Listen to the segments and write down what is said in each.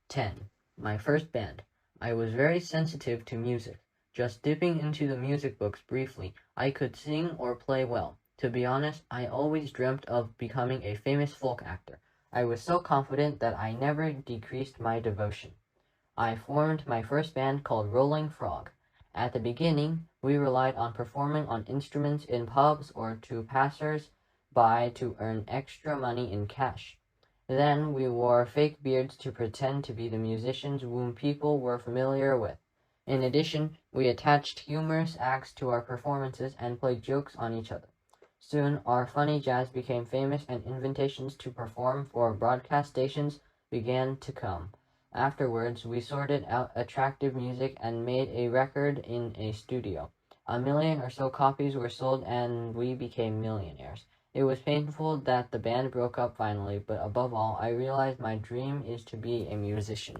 10. My first band. I was very sensitive to music. Just dipping into the music books briefly, I could sing or play well. To be honest, I always dreamt of becoming a famous folk actor. I was so confident that I never decreased my devotion. I formed my first band called Rolling Frog. At the beginning, we relied on performing on instruments in pubs or to passers-by to earn extra money in cash. Then we wore fake beards to pretend to be the musicians whom people were familiar with. In addition, we attached humorous acts to our performances and played jokes on each other. Soon, our funny jazz became famous and invitations to perform for broadcast stations began to come. Afterwards, we sorted out attractive music and made a record in a studio. 1 million or so copies were sold and we became millionaires. It was painful that the band broke up finally, but above all, I realized my dream is to be a musician.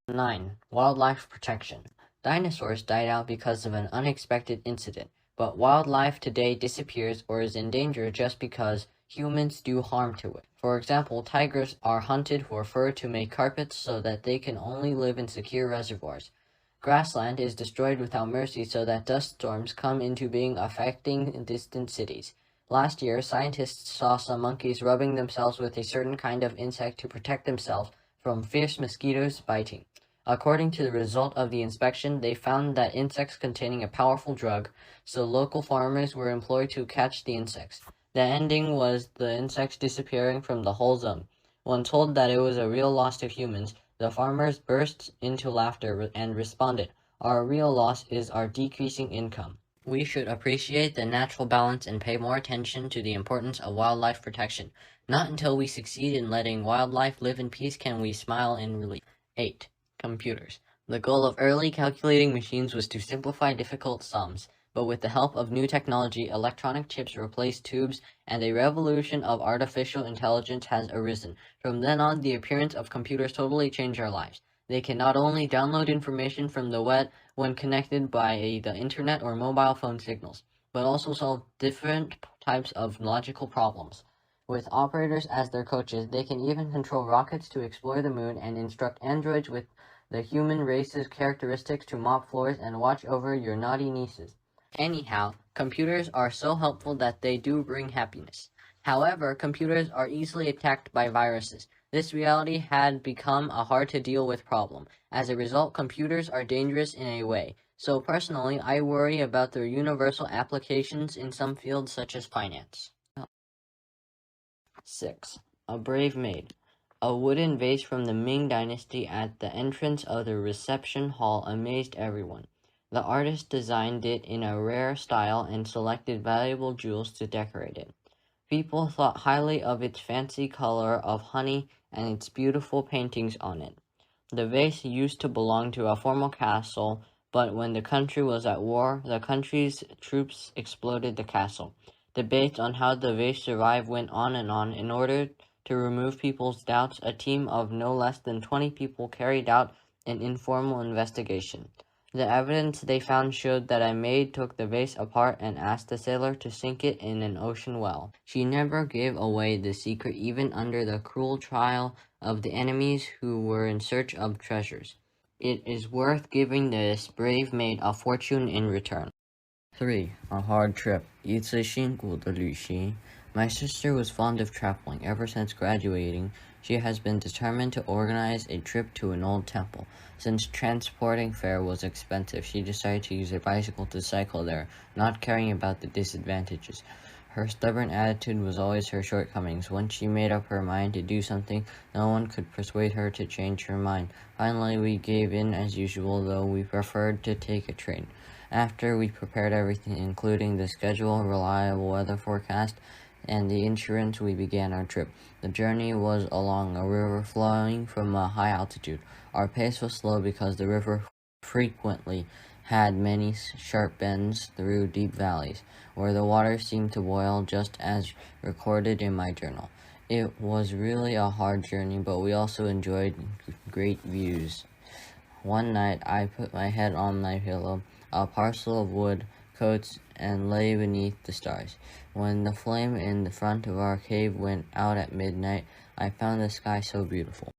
9. Wildlife protection. Dinosaurs died out because of an unexpected incident, but wildlife today disappears or is in danger just because humans do harm to it. For example, tigers are hunted for fur to make carpets so that they can only live in secure reservoirs. Grassland is destroyed without mercy so that dust storms come into being, affecting distant cities. Last year, scientists saw some monkeys rubbing themselves with a certain kind of insect to protect themselves from fierce mosquitoes biting. According to the result of the inspection, they found that insects containing a powerful drug, so local farmers were employed to catch the insects. The ending was the insects disappearing from the whole zone. When told that it was a real loss to humans, the farmers burst into laughter and responded, "Our real loss is our decreasing income." We should appreciate the natural balance and pay more attention to the importance of wildlife protection. Not until we succeed in letting wildlife live in peace can we smile in relief. 8. Computers. The goal of early calculating machines was to simplify difficult sums, but with the help of new technology, electronic chips replaced tubes, and a revolution of artificial intelligence has arisen. From then on, the appearance of computers totally changed our lives. They can not only download information from the web when connected by the internet or mobile phone signals, but also solve different types of logical problems. With operators as their coaches, they can even control rockets to explore the moon and instruct androids with the human race's characteristics to mop floors and watch over your naughty nieces. Anyhow, computers are so helpful that they do bring happiness. However, computers are easily attacked by viruses. This reality had become a hard-to-deal-with problem. As a result, computers are dangerous in a way. So personally, I worry about their universal applications in some fields such as finance. 6. A brave maid. A wooden vase from the Ming Dynasty at the entrance of the reception hall amazed everyone. The artist designed it in a rare style and selected valuable jewels to decorate it. People thought highly of its fancy color of honey and its beautiful paintings on it. The vase used to belong to a former castle, but when the country was at war, the country's troops exploded the castle. Debates on how the vase survived went on and on. In order to remove people's doubts, a team of no less than 20 people carried out an informal investigation. The evidence they found showed that a maid took the vase apart and asked the sailor to sink it in an ocean well. She never gave away the secret even under the cruel trial of the enemies who were in search of treasures. It is worth giving this brave maid a fortune in return. 3. A hard trip. 一次辛苦的旅行. My sister was fond of traveling. Ever since graduating, she has been determined to organize a trip to an old temple. Since transporting fare was expensive, she decided to use a bicycle to cycle there, not caring about the disadvantages. Her stubborn attitude was always her shortcomings. Once she made up her mind to do something, no one could persuade her to change her mind. Finally, we gave in as usual, though we preferred to take a train. After we prepared everything, including the schedule, reliable weather forecast, and the insurance, we began our trip. The journey was along a river flowing from a high altitude. Our pace was slow because the river frequently had many sharp bends through deep valleys, where the water seemed to boil, just as recorded in my journal. It was really a hard journey, but we also enjoyed great views. One night, I put my head on my pillow, a parcel of wood, coats, and lay beneath the stars. When the flame in the front of our cave went out at midnight, I found the sky so beautiful.